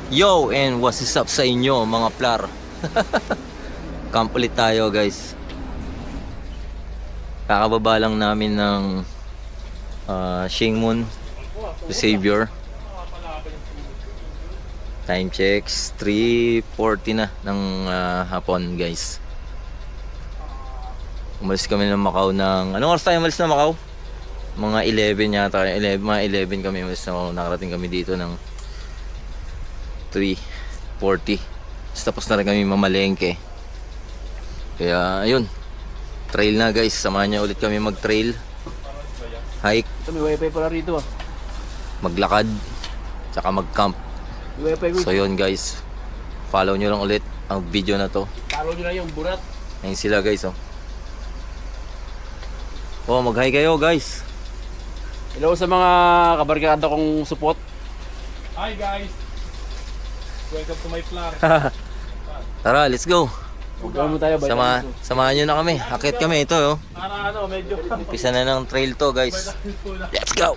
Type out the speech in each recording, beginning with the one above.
Yo, and what's up sa inyo mga plar? Camp ulit tayo guys. Kakababa lang namin ng Shingmun the Savior. Time checks 3:40 na ng hapon guys. Umalis kami ng Macau ng... Anong oras tayo umalis ng Macau? Mga 11 yata. Mga 11 kami umalis na Macau. Nakarating kami dito ng 3:40. Tapos na rin kami mamalengke. Kaya ayun, trail na guys. Samahan niyo ulit kami mag trail, hike, May wifi pala rito maglakad, tsaka mag camp. May wifi. So yun guys, follow nyo lang ulit ang video na to. Follow nyo lang yung burat. Ayun sila guys oh, mag hi kayo guys. Hello sa mga kabarkada kong support. Hi guys! Welcome to my plan. Tara, let's go. Magkano mo tayo ba? Samahan nyo na kami. Akit kami ito Para medyo... Umpisa na ng trail to guys. Let's go.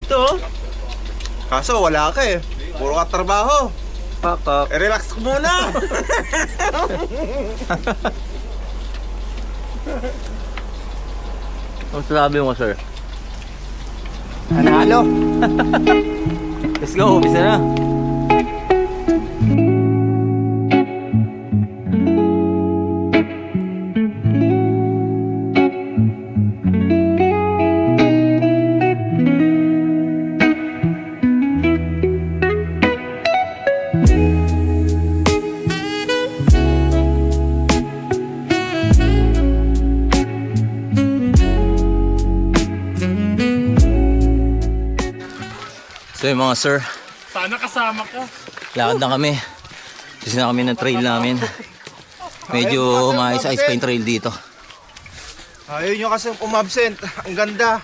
Ito. Kaso wala ka eh. Puro ka trabaho. Pakak. Relax ka muna. Ang sabi mo sir? Panalo. Let's go, umpisa na. So yung mga sir, Sana kasama ka. lakad na kami. Kasi na kami ng trail namin. Medyo maayos-ayos pa yung trail dito. Ayaw nyo kasi umabsent. Ang ganda.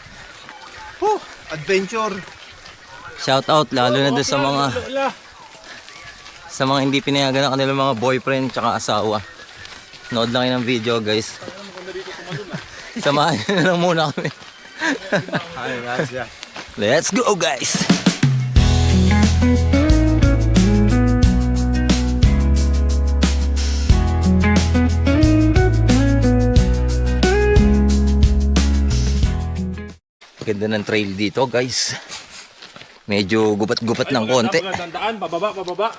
Adventure. Shout out lalo na doon sa mga hindi pinayagan ng kanilang mga boyfriend tsaka asawa. Nood lang kayo ng video guys. Samahan nyo na lang muna kami. Let's go guys. Ganda ng trail dito guys. Medyo gubat-gubat ng konti. Dandaan, bababa.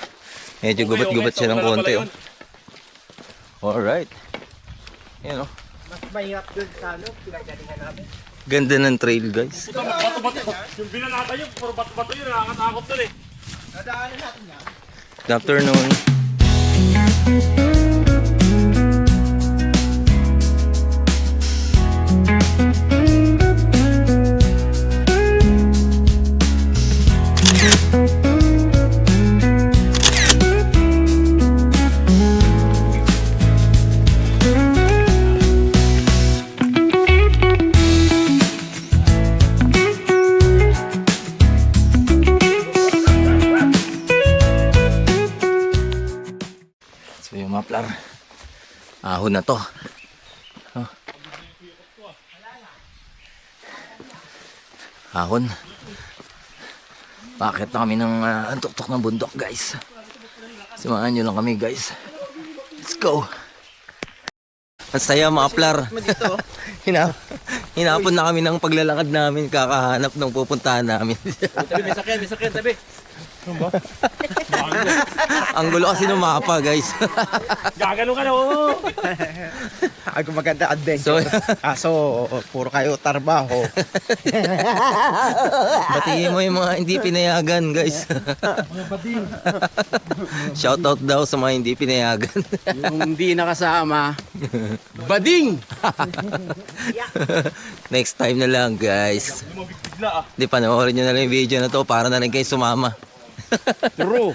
Medyo gubat-gubat siya ng konti Alright. Yan Mas mahirap dun sa pinagalingan namin. Ganda ng trail guys. Bato-bato. Yung binanata yun, puro bato-bato yun. Nakakatakot dun eh. Nadaanan natin yan. Good afternoon. So yung maplar, ahon na to. Ahon. Bakit na kami ng tuktok ng bundok guys. Samahan nyo lang kami guys. Let's go. Ang saya maplar. Hinapon na kami ng paglalakad namin. Kakahanap ng pupuntahan namin. Tabi, may sakyan, tabi. Ang gulo kasi ng mapa guys. Gagano ka na, oo. Ako maganda adventure. Kaso puro kayo trabaho. Batiin mo yung mga hindi pinayagan guys. Shoutout daw sa mga hindi pinayagan. Yung hindi nakasama, bading! Next time na lang guys. Di panoorin nyo na lang yung video na to para na rin kayo sumama. True.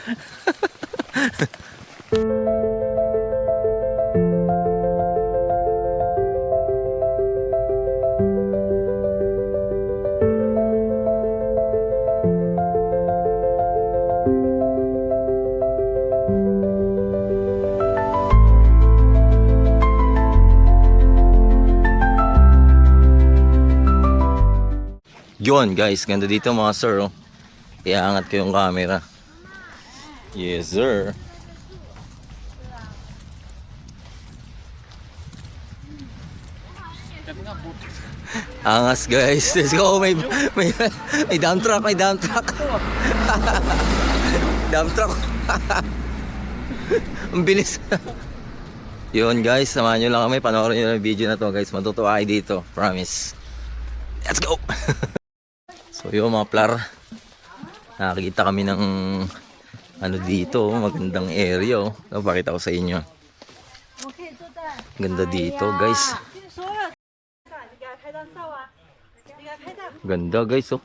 Yun guys, ganda dito mga sir. Iangat ko yung camera. Yes, sir. Angas guys, let's go. May dump truck, may dump truck. Dump truck. Ang bilis. Yun guys, samahan nyo lang kami. Panoorin nyo lang yung video na to guys. Matutuwa kayo dito, promise. Let's go. So yun mga plar, nakakita kami ng ano dito, magandang area. Napakita ko sa inyo. Ganda dito guys. Ganda guys oh.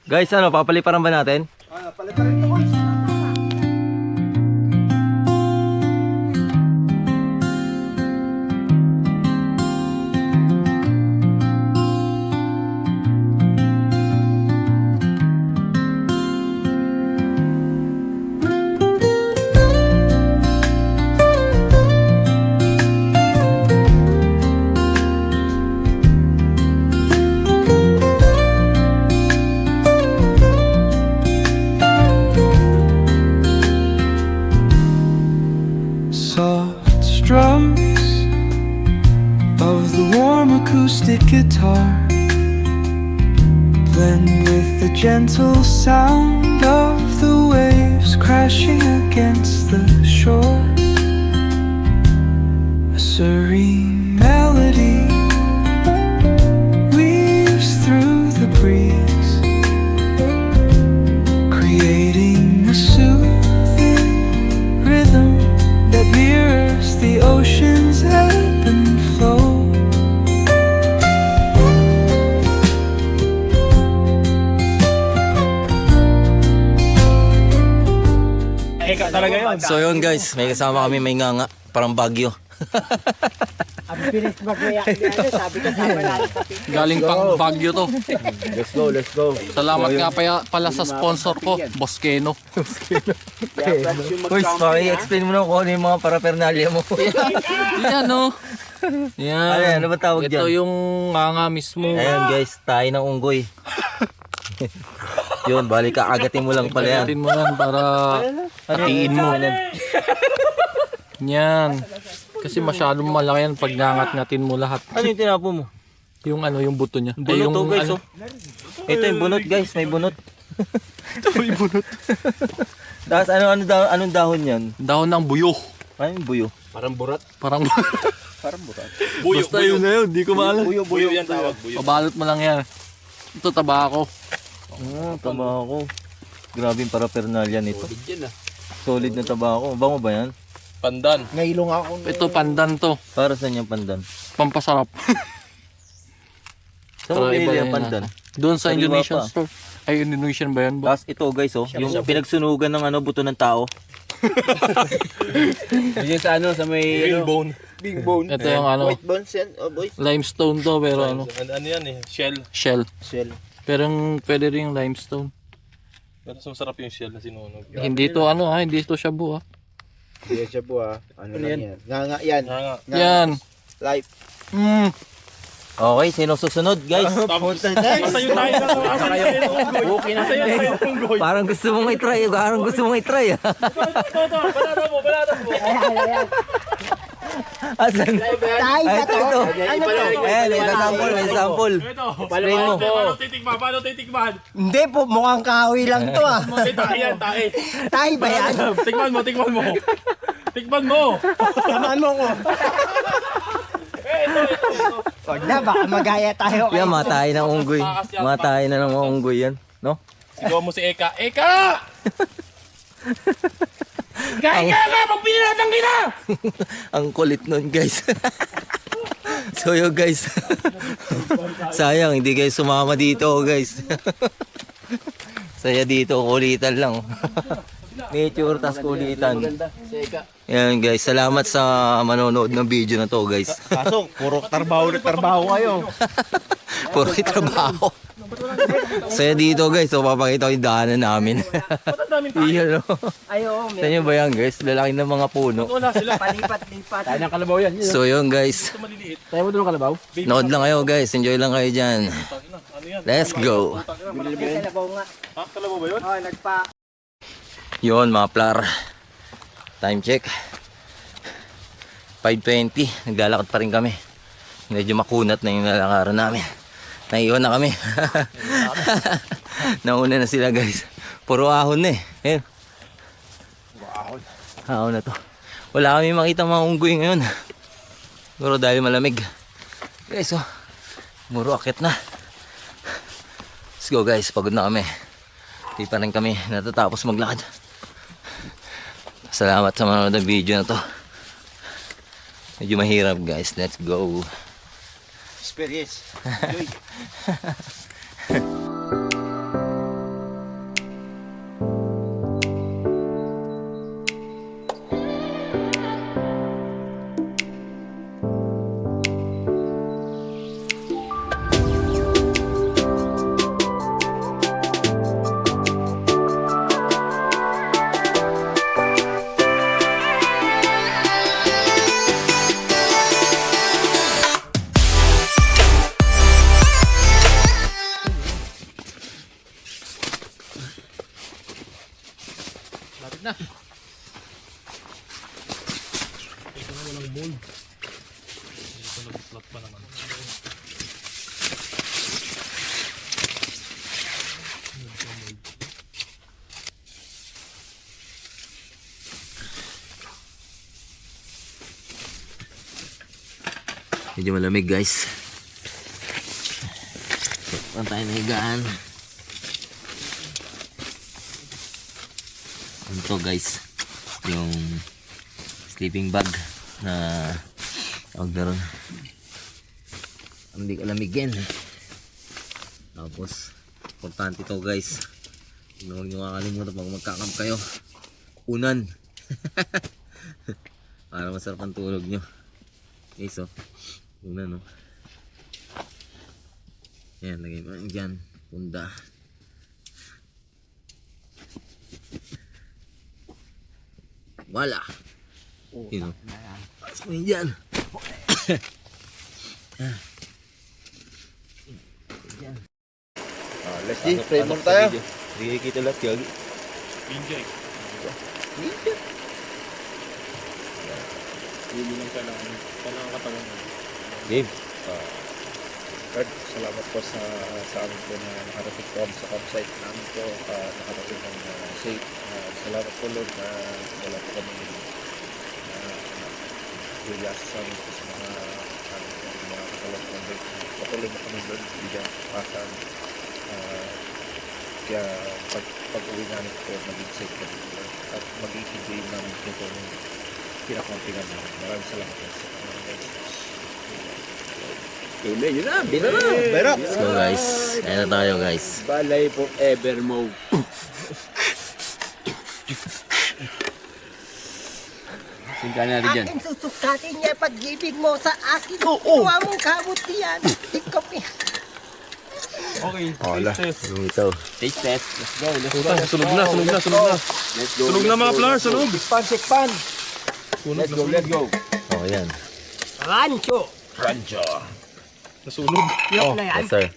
Guys, ano, papaliparan ba natin? Paliparin mo, boys. Soft strums of the warm acoustic guitar blend with the gentle sound of the waves crashing against the shore. A serene melody weaves through the breeze, creating a soothing rhythm that mirrors the ocean's ebb and flow. Eka talaga yun. So yun guys, may kasama kami, may nganga, parang Bagyo. Galing pang Baguio to. Let's go, let's go. Salamat nga pala sa sponsor ko, Boss Keno. Uy, explain mo na kung ano yung mga paraphernalia mo. Yan oh. Yan. Ano ba tawag Ito dyan? yung nganga mismo. Ayan guys, tayo ng unggoy. Yun, balik agatin mo lang pala yan. Atin mo yan para hatiin mo. Yan. Kasi masyadong malaki yan pag nangat-ngatin mo lahat. Ano yung tinapo mo? Yung ano, yung buto niya. Bunot yung, to guys ano, oh. Ito yung bunot guys, may bunot. Ito yung bunot. Tapos anong dahon yan? Dahon ng buyo. Ano yung buyo? Parang burat. Parang Buyo, basta yun na yun, di ko maalam. Buyo yan tawag. Buyo. Pabalot mo lang yan. Ito tabako. Tabako. Grabe yung paraphernalia nito. Yan ah. Solid na tabako. Bango ba yan? Pandan. Nailong ako. Ito pandan to. Para saan yung pandan? Pampasarap. Saan mo Para iba pinili yan yung pandan? Doon sa Sariwa Indonesian pa. store. Ay, Indonesian ba yan? Tapos ito guys oh, yung pinagsunugan ng ano, buto ng tao. Yung sa ano, sa may Green bone. Big bone. Ito yung ano, White bones yan, oh boys. limestone to pero ano, Ano yan eh? Shell. shell. Shell. Pero pwede rin yung limestone. Pero masarap yung shell na sinunog. Hindi to ano ha, hindi to shabu ha. Hindi siya po ah. Ano lang yan? Nga yan. Nga. Yan. Life. Okay, sino susunod guys? Punta next. Basta yung tayo na to. Basta kayo. Okay na sa'yo tayo ng goy. Parang gusto mong i-try, parang gusto mong i-try. Banata mo. Asan? Tayo na to. Ito. Ano to? Ayan, may sample. Ito. Explain mo. Paano titikman? Hindi po, mukhang kahoy lang to ah. Tae yan, tae. Tayo ba yan? Tikman mo. Tikman mo. Samaan mo ko. Wag na, baka magaya tayo. Yan, matay ng unggoy. Matay na ng mga unggoy yan. No? Sigaw mo si Eka. Eka! Eka! Magpinatang kita! Ang kulit nun guys. So yun guys. Sayang, hindi guys sumama dito guys. Saya dito, kulitan lang. Nature, tas kulitan. Yan guys, salamat sa manonood ng video na to guys. Kaso, puro trabaho kayo. Puro trabaho. Saya dito guys, so papakita ko yung daanan namin. Iyan o. Saan nyo ba yan guys? Lalaki ng mga puno. Wala sila. Palipat-lipat. Tayo ng kalabaw yan. So yun guys, Tayo mo doon ng kalabaw? nood lang kayo guys, enjoy lang kayo dyan. Let's go. Ha? Kalabaw ba yun? Yun mga plar. Time check. 5:20. Naglalakad pa rin kami. Medyo makunat na yung lalakaran namin. Naiwan na kami. Nauna na sila guys. Puro ahon na eh. Ayun. Ahon na to. Wala kami makita mga unggoy ngayon. Siguro dahil malamig. Guys oh. Muro akit na. Let's go guys. Pagod na kami. Di pa rin kami natatapos maglakad. Salamat sa manonood ng video na to. Medyo mahirap guys. Let's go. Experience. Enjoy. Medyo malamig guys. Saan tayo nahigaan? Ano to guys? Yung sleeping bag na tawag na ron. Hindi kalamigin. Tapos importante to guys. Huwag nyo kakalimutan pag magkakamp kayo. Unan. Para masarap ang tulog nyo. Okay, so unan no. Yan, lagay mo dyan. Punda. Wala. Yun o. Pasok mo yun dyan. Let's see. Pray muna tayo. Hindi kita lahat yun. Enjoy. Hindi lang kailangan katawan. Game. Lord, salamat po sa amin po na nakarating po kami sa campsite namin po. Nakarating ng safe. Salamat po Lord na wala po kami bigas sa amin po sa mga katalong ng Lord. Patuloy mo kami Lord. Bigyan pa sa amin. Kaya pag-uwi namin po maging safe kami Lord. At mag-i-enjoy namin po ito ng pinakampingan namin. Maraming salamat po sa mga guys. Amen, yun na. Berap! Let's go guys. Ayan na tayo guys. Balay forever mo. Singkan natin dyan. Aking susukatin niya pag-ibig mo sa akin. Kuha mong kabutihan. Ikaw Okay. Wala. Yung ito. Taste test. Let's go. Let's go. Sunog na. Let's go. Sunog na mga plar, sunog. Sikpan! Let's go. Let's go. Oh, yan. rancho. Nasunog. Yok na yan. Yes sir.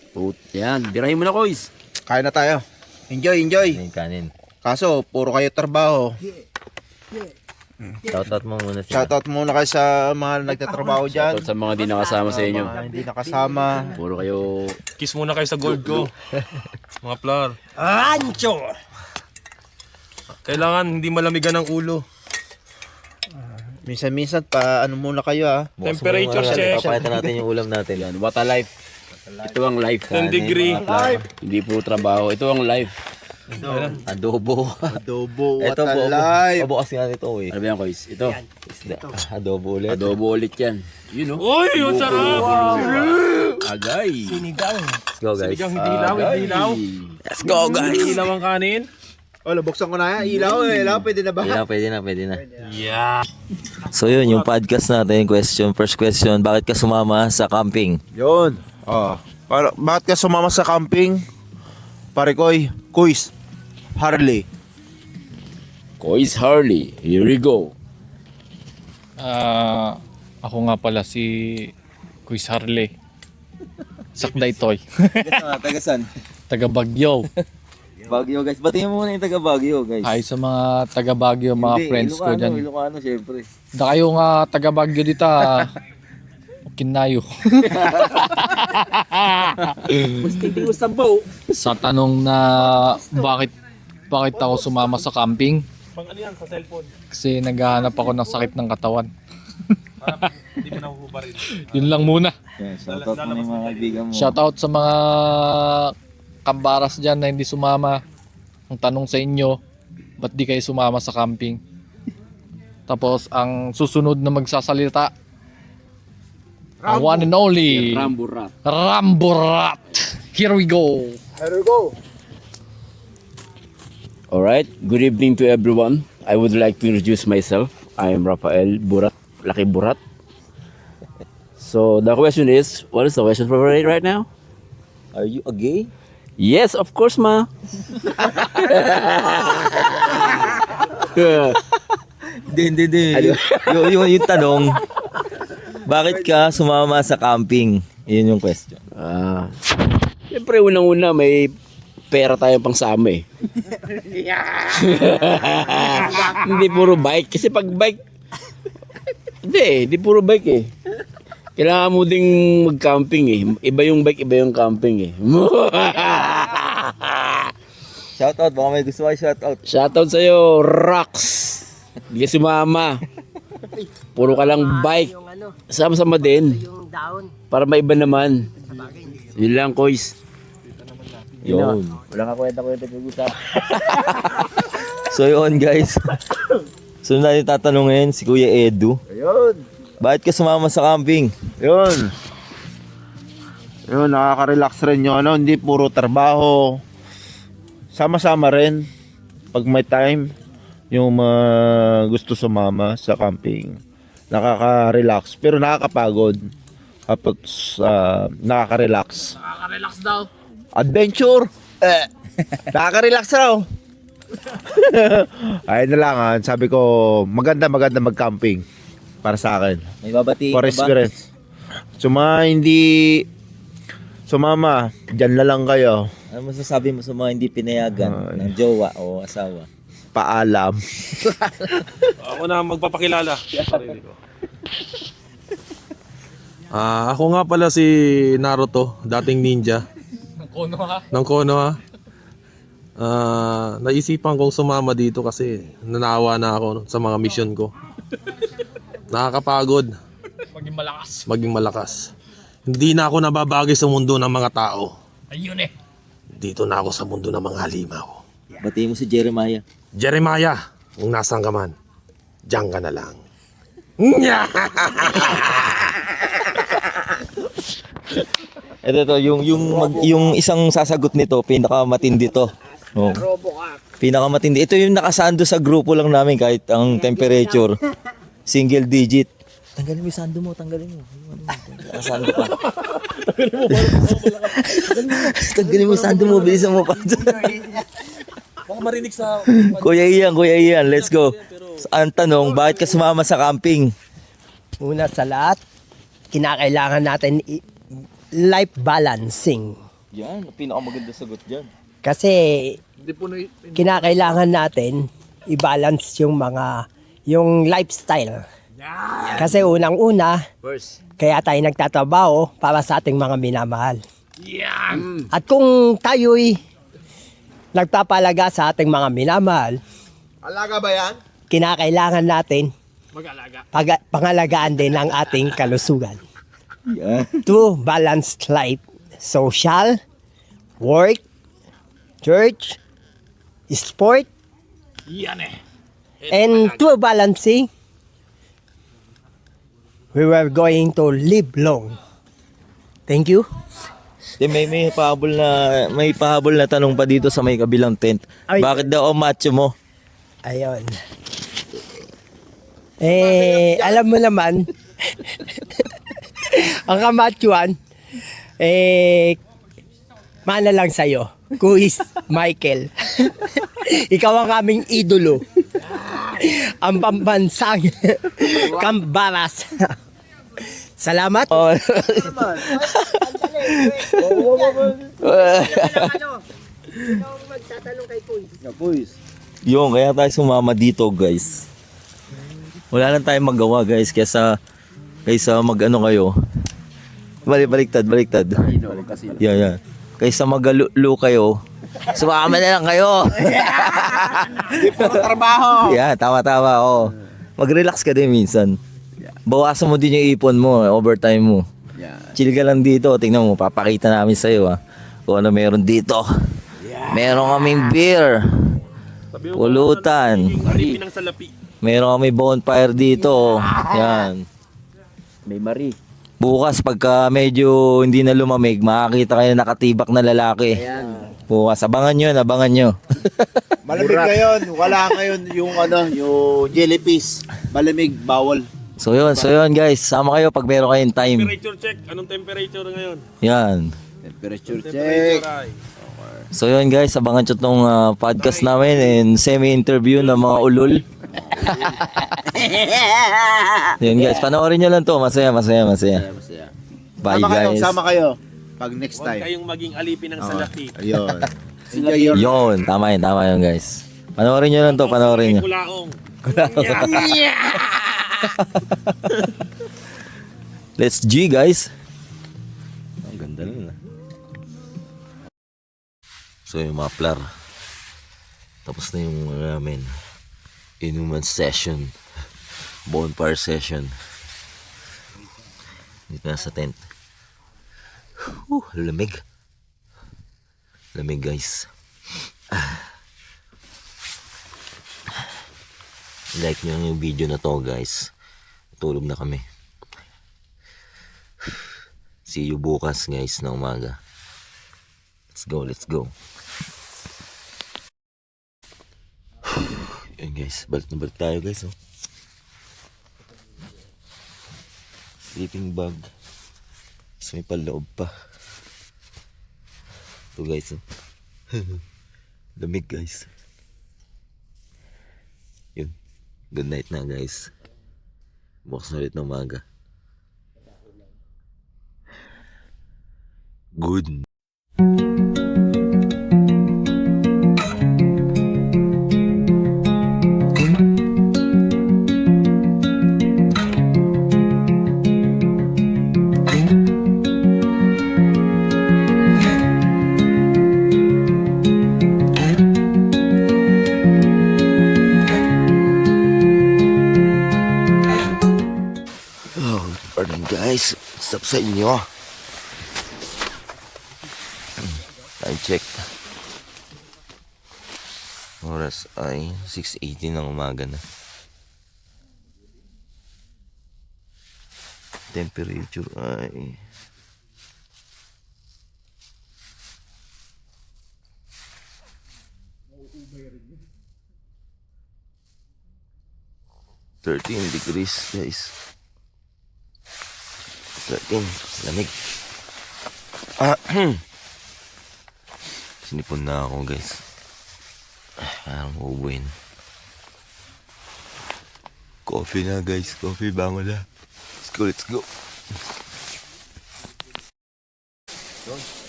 Yan. Birahin mo na, Kois. Kaya na tayo. Enjoy, enjoy. Yung kanin. Kaso, puro kayo trabaho. Shoutout mo muna siya. Shoutout muna kayo sa mga nagtatrabaho dyan. Sa mga di nakasama sa inyo. Mga hindi nakasama. Puro kayo. Kiss muna kayo sa gold ko. Mga plar. Rancho. Kailangan hindi malamigan ang ulo. Minsan-minsan pa ano muna kayo Temperature check. Papakita natin yung ulam natin. Yan. What a life. Ito ang life. 10 degree. Hindi puro trabaho. Ito ang life. Adobo. Adobo, what Ito a po. life. Adobo kasi nga ito eh. Ano ba yan, Kois? Ito. Adobo ulit. Adobo ulit yan. Yun, oh. Uy, ang sarap. Agay. Let's go guys. Sinigang, hindi ilaw, hindi ilaw. Let's go guys. Hindi ilaw ang kanin. Oh, buksan ko na yan. Ilaw, pwede na ba? Pwede na. Yeah. So yun, yung podcast natin, first question, bakit ka sumama sa camping? Yun. Oh. Bakit ka sumama sa camping? Pare koy, Kuis, Harley. Kois Harley. Here we go. Ako nga pala si Kuis Harley. Sakday Toy. Tagasan. Taga Baguio. Baguio guys. Batiin mo muna yung taga Baguio guys. Hi sa mga taga Baguio, mga Hindi, friends ko dyan. Ilocano syempre. Da kayo nga taga Baguio dito Kinayo. Sa tanong na bakit ako sumama sa camping? Kasi naghahanap ako ng sakit ng katawan. Yun lang muna. Yeah, shoutout mo yung mga kaibigan mo. Shoutout sa mga kambaras dyan na hindi sumama. Ang tanong sa inyo, ba't di kayo sumama sa camping? Tapos ang susunod na magsasalita, ang one and only Ramburat. Ramburat. Here we go. Alright, good evening to everyone. I would like to introduce myself. I am Rafael Burat, Lucky Burat. So the question is, what is the question for right now? Are you a gay? Yes, of course, ma. Hindi. Yung tanong, bakit ka sumama sa camping? Yun yung question. Siyempre, unang-una, may pera tayong pangsama eh. Hindi puro bike. Kasi pag bike, hindi puro bike eh. Kailangan mo ding mag-camping eh. Iba yung bike, iba yung camping eh. Shoutout, baka may gusto kayo shoutout. Shoutout sa'yo, Rox. Hindi ka sumama. Puro ka lang bike. Yung ano, Sama-sama din. yung down. Para maiba naman. Yun lang, kois. Yun. Wala ka kwenta-kwenta pag-usap. So yun guys. So natin tatanungin si Kuya Edu. Ayun. Bakit ka sumama sa camping? Yun. Yun, nakaka-relax rin yung ano, hindi puro trabaho. Sama-sama rin. Pag may time, yung gusto sumama sa camping. Nakaka-relax, pero nakakapagod. Kapag nakaka-relax. Nakaka-relax daw. Adventure! Nakaka-relax raw. Ayun na lang, sabi ko, maganda mag-camping. Para sa akin. May babatiin For ka ba? experience. So mga hindi sumama, dyan na lang kayo. Ano masasabi mo sa mga hindi pinayagan ng jowa o asawa? Paalam. Ako na magpapakilala. Sarili ko. Ako nga pala si Naruto, dating ninja. Ng Konoha. Naisipan kong sumama dito kasi nanawa na ako sa mga mission ko. Nakakapagod. Maging malakas. Hindi na ako nababagay sa mundo ng mga tao. Ayun eh. Dito na ako sa mundo ng mga halimaw. Batiin mo si Jeremiah. Jeremiah, kung nasaan ka man, diyan ka na lang. Ito yung isang sasagot nito, pinakamatindi to. Oh. Pinakamatindi. Ito yung nakasando sa grupo lang namin kahit ang temperature single digit. Tanggalin mo yung sando mo, tanggalin mo. Nakasando ka. Tanggalin mo yung sando mo, bilisan mo pa. Baka marinig sa... Kuya Ian, let's go. Ang tanong, bakit ka sumama sa camping? Una sa lahat, kinakailangan natin life balancing. Yan, pinakamaganda sagot dyan. Kasi kinakailangan natin i-balance yung lifestyle. Kasi unang-una, kaya tayo nagtatrabaho para sa ating mga minamahal. At kung tayo'y nagpapalaga sa ating mga minamahal, Alaga ba yan? kinakailangan natin pangalagaan din ang ating kalusugan. Yeah. To balance life, social, work, church, sport, and to balancing, we were going to live long. Thank you. May pahabol na tanong pa dito sa may kabilang tent. Ay. Bakit daw ang macho mo? Ayun. Alam mo naman, ang kamachuan, mana lang sa'yo. Kuis Michael. Ikaw ang aming idolo. Ang pambansang kambaras. Salamat. Oh. Sino ang magtatanong kay Kuy? Yung, kaya tayo sumama dito guys. Wala lang tayong magawa guys, kaysa mag-ano kayo. Baliktad. Yan. Kaysa mag-alu kayo, sumama na lang kayo. Di pa trabaho. Yeah, tama. Oh. Mag-relax ka din minsan. Bawasan mo din yung ipon mo, overtime mo. Yeah. Chill ka lang dito. Tingnan mo, papakita namin sa'yo kung ano meron dito. Meron kaming beer. Pulutan. Meron kami bonfire dito. Yan. May Marie. Bukas pagka medyo hindi na lumamig, makakita kayo nakatibak na lalaki. Bukas, abangan nyo. Malamig ngayon, wala ngayon yung yung jellyfish. Malamig, bawal. So yun guys, sama kayo pag meron kayong time. Temperature check. Anong temperature ngayon? Yan. Temperature check. So yun guys, abangan nyo tong podcast namin and semi-interview ng mga ulol. Yun guys, panoorin nyo lang to. Masaya. Bye guys. Sama kayo. Pag next Huwag time. kayong maging alipin ng salaki. Ayun. Yun, tama yun guys. Panoorin nyo lang to, panoorin nyo. Kulaong. Let's G guys. Ang ganda nun So yung mga plar, tapos na yung ramen. Inuman session. Bonfire session. Dito na sa tent. Lamig. Lamig guys. Like nyo yung video na to guys. Tulog na kami. See you bukas guys na umaga. Let's go. Yun guys, balik tayo guys. Sleeping bag. Tapos may paloob pa. Ito guys. Lamig guys. Yun. Good night na guys. Bukas na ulit ng umaga. Good. Pardon guys, stop sa inyo. Time check. Oras ay 6:18 ng umaga na. Temperature ay 13 degrees guys. 13, lamig. Sinipon na ako guys. Parang uubuin. Coffee na guys, coffee bango na. Let's go.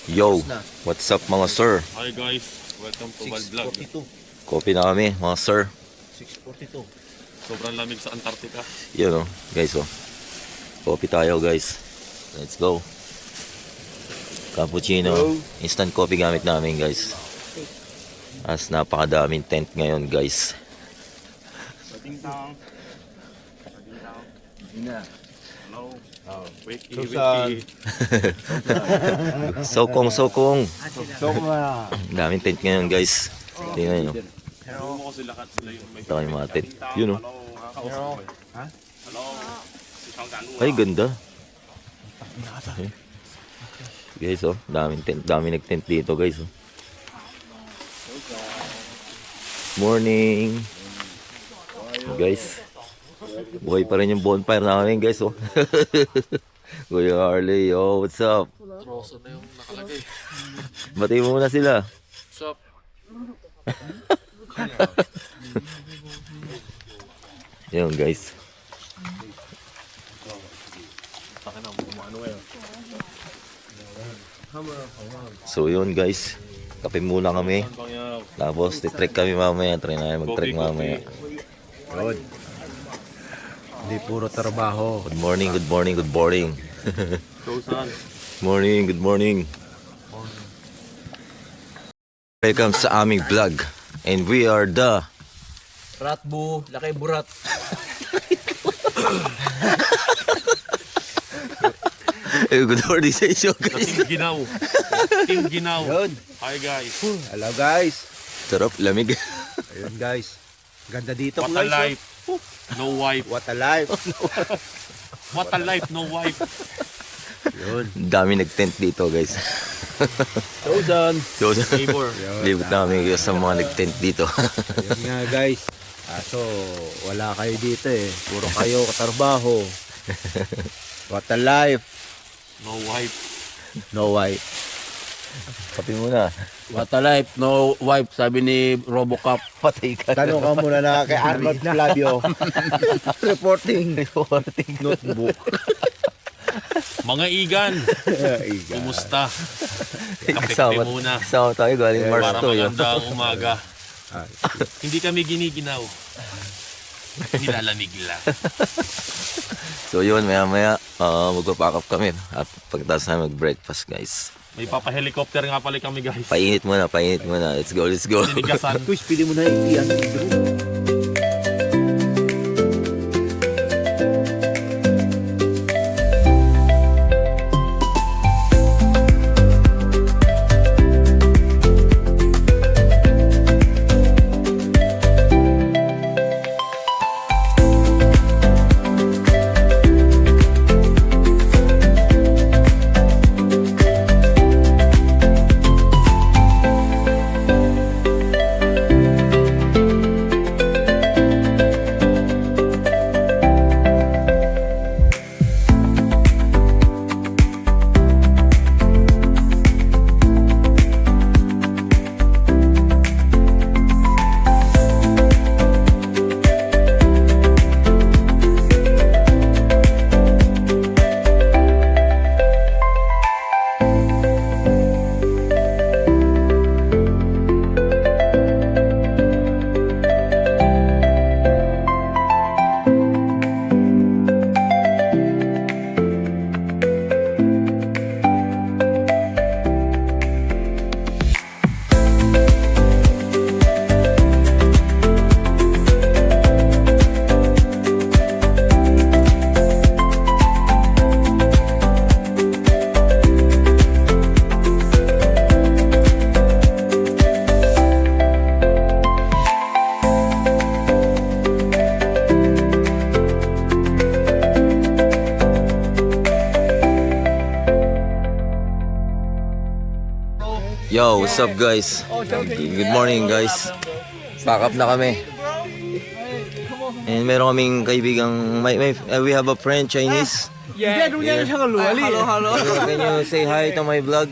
Yo, what's up mga sir? Hi guys, welcome to Wild Vlog. Coffee na kami mga sir. 6:42. Sobrang lamig sa Antarctica. Yun guys Coffee tayo guys. Let's go. Cappuccino. Instant coffee gamit namin guys. As napakadaming tent ngayon guys. Wiki. Sokong. Daming tent ngayon guys. Tingnan nyo. Ito yung mga tent. Yun Ay ganda. Guys daming tent, daming nag-tent dito guys Morning. Guys, buhay pa rin yung bonfire namin guys Kuya Harley, what's up? Troso na yung nakalagay. Bati mo muna sila. What's up? Yun guys. So yun guys, kape muna kami. Tapos titrek kami mamaya, try na mag-trek mamaya. Good. Hindi puro trabaho. Good morning, good morning, good morning. Morning, good morning. Welcome sa aming vlog. And we are the Ratbo, laki burat. good morning sa inyo guys. Ginaw. Team Ginaw. Yun. Hi guys. Hello guys. Sarap, lamig. Ayun guys. Ganda dito What a guys. life. No wife. What a life. What a life, no wife. Yun. Dami nag-tent dito guys. Thousand. So, Neighbor. libot namin kayo sa mga nag-tent dito. Ayun nga guys. So, wala kayo dito eh. Puro kayo katrabaho. What a life. No wife. No wife. Kape muna. What a life, no wife, sabi ni Robocop. Patay ka. Tanong ka muna na kay Arnold Flavio. Reporting. Notebook. Mga igan. Kumusta? Kape muna. Kasama tayo galing Mars Para to. Yun. magandang umaga. Hindi kami giniginaw. Nilalamig lang. So yun, maya magpapack up kami. At pagkatapos na mag-breakfast guys. May papa-helicopter nga pala kami guys. Painit muna, painit muna. Let's go, let's go. Sinigasan. Kuis, pili mo na yung iyan. Yo, what's up guys? Good morning guys. Pack up na kami. And meron kaming kaibigang, we have a friend Chinese. Yeah. Hello. Can you say hi to my vlog?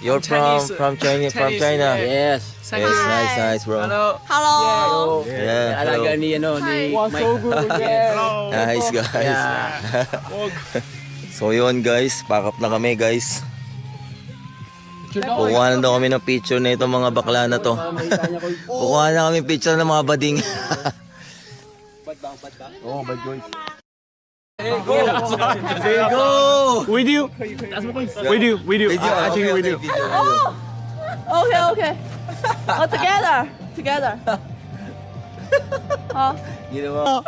You're from China. Yes. Yes, nice bro. Hello. Yeah, Alaga hello. ni, Mike. Nice guys. So yun guys, pack up na kami guys. Kukuha na daw kami ng picture na itong mga bakla na to. Kukuha na kami picture ng mga bading. Oh my God. Go! With you. Actually with you. Okay. Oh, together. 好， Ginawa.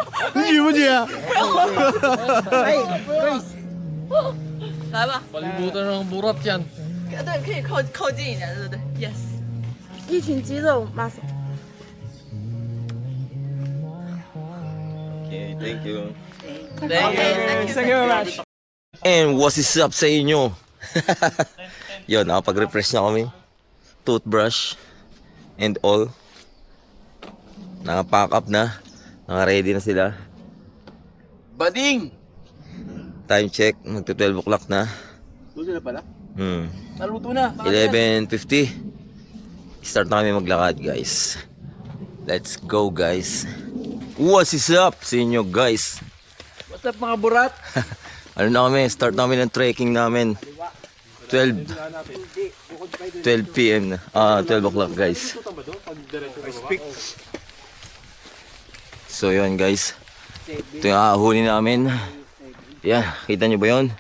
来吧。 Palibutan ng burat yan. 对，可以靠近一点，对，yes。一群肌肉 muscle。 Okay, thank you. Thank you very much. And what is up sa inyo? Yun, nakapag-refresh na kami. Toothbrush and all. Nakapack up na. Naka-ready na sila. Bading! Time check, magto 12 o'clock na. Luto na pala? Naluto na. 11:50. Start na kami maglakad, guys. Let's go, guys. What is up sa inyo, guys? What's up mga burat? Ano na kami, start namin ng trekking namin. 12 p.m. na. 12 o'clock guys. So yun guys. Ito yung aahon namin. Yan, kita nyo ba yun?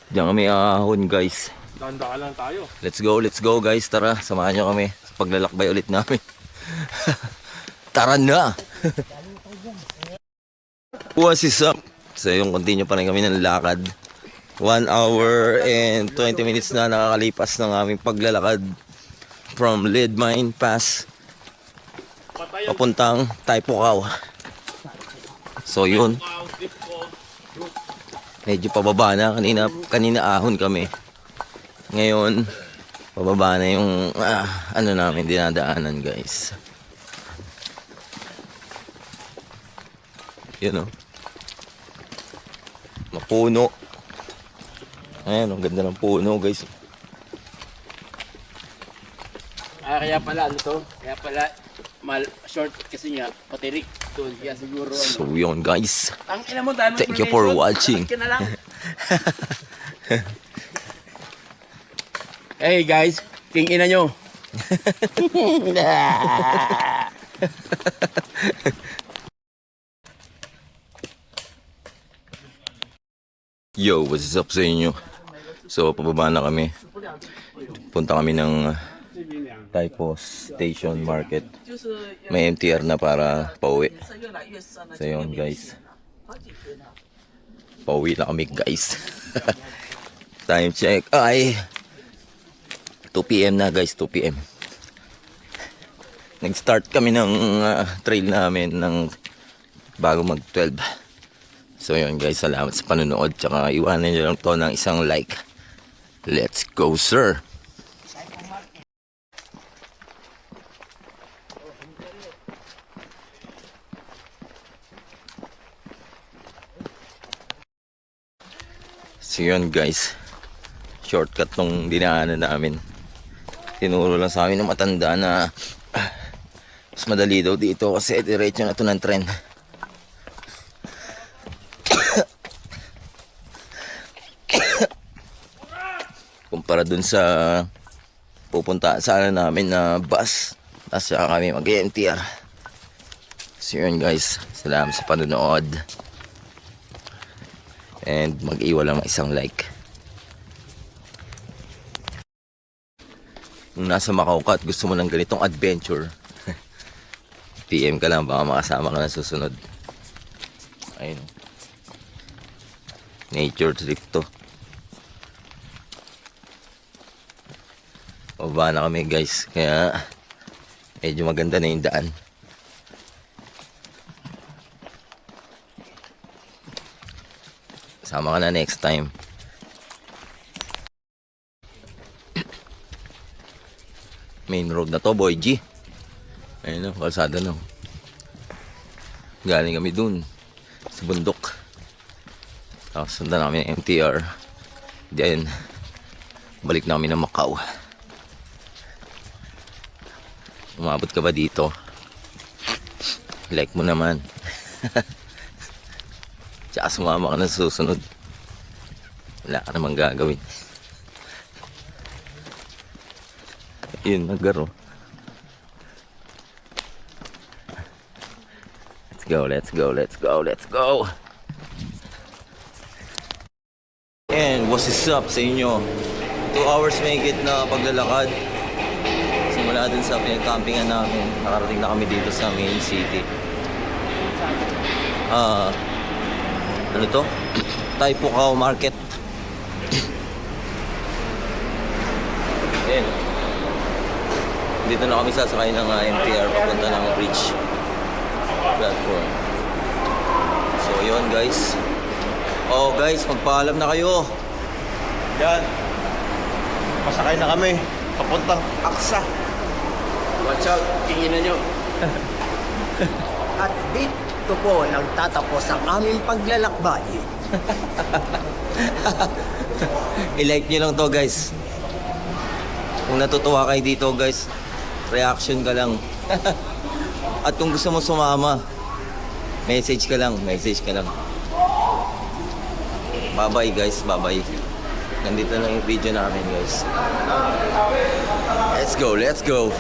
Diyan kami aahon guys. Let's go guys. Tara, samahan nyo kami sa paglalakbay ulit namin. Tara na! What is up? So yung continue pa rin kami ng lakad. 1 hour and 20 minutes na nakakalipas ng aming paglalakad from Lead Mine Pass papuntang Taipukaw. So yun, medyo pababa na. Kanina ahon kami. Ngayon pababa na yung ano namin dinadaanan guys. Yun o, mapuno. Ayan, ang ganda ng puno guys. Kaya pala ano to? Kaya pala short kasi nga patirik doon. Kaya siguro ano. So yun guys, Ang ina mo dahil thank you for watching. Hey guys, king ina nyo. Yo, what's up sa inyo? So pababa na kami. Punta kami ng Taipo Station Market. May MTR na para pauwi. So yun guys, pauwi na kami guys. Time check ay 2 PM na guys, 2 PM. Nag-start kami ng trail namin ng bago mag 12. So yun guys, salamat sa panonood. Tsaka iwanan nyo lang to ng isang like. Let's go sir! So yun guys, shortcut tong dinaanan namin. Tinuro lang sa amin ng matanda na mas madali daw dito kasi diretso na to ng tren. Kumpara dun sa pupunta sana namin na bus, tapos kami mag-NTR. So yun guys, salamat sa panonood. And mag-iwan lang ng isang like. Kung nasa Macau ka at gusto mo ng ganitong adventure, PM ka lang, baka makasama ka na susunod. Ayun, nature trip to. Baba na kami guys, kaya medyo maganda na yung daan. Sama ka na next time. Main road na to, Boy G. Ayun o, kalsada na. Galing kami dun sa bundok. Tapos sundan namin ng MTR. Then balik na kami ng Macau. Umabot ka ba dito? Like mo naman. Tsaka sumama ka na sa susunod. Wala ka namang gagawin. Yun, nagaro. Let's go, let's go, let's go, let's go. And what's up sa inyo? 2 hours may higit na paglalakad. Simula dun sa pinag-campingan namin, nakarating na kami dito sa main city. Ano to? Taipukaw Market. Ayan. Dito na kami sasakay ng MTR papunta ng bridge platform. So yun guys. Oh guys, magpaalam na kayo. Yan. Pasakay na kami. Papuntang Aksa. Watch out, king ina nyo. At dito po nagtatapos ang aming paglalakbay. I-like nyo lang to guys. Kung natutuwa kayo dito guys, reaction ka lang. At kung gusto mo sumama, message ka lang, message ka lang. Bye bye guys, bye bye. nandito na yung video namin guys. Let's go, let's go.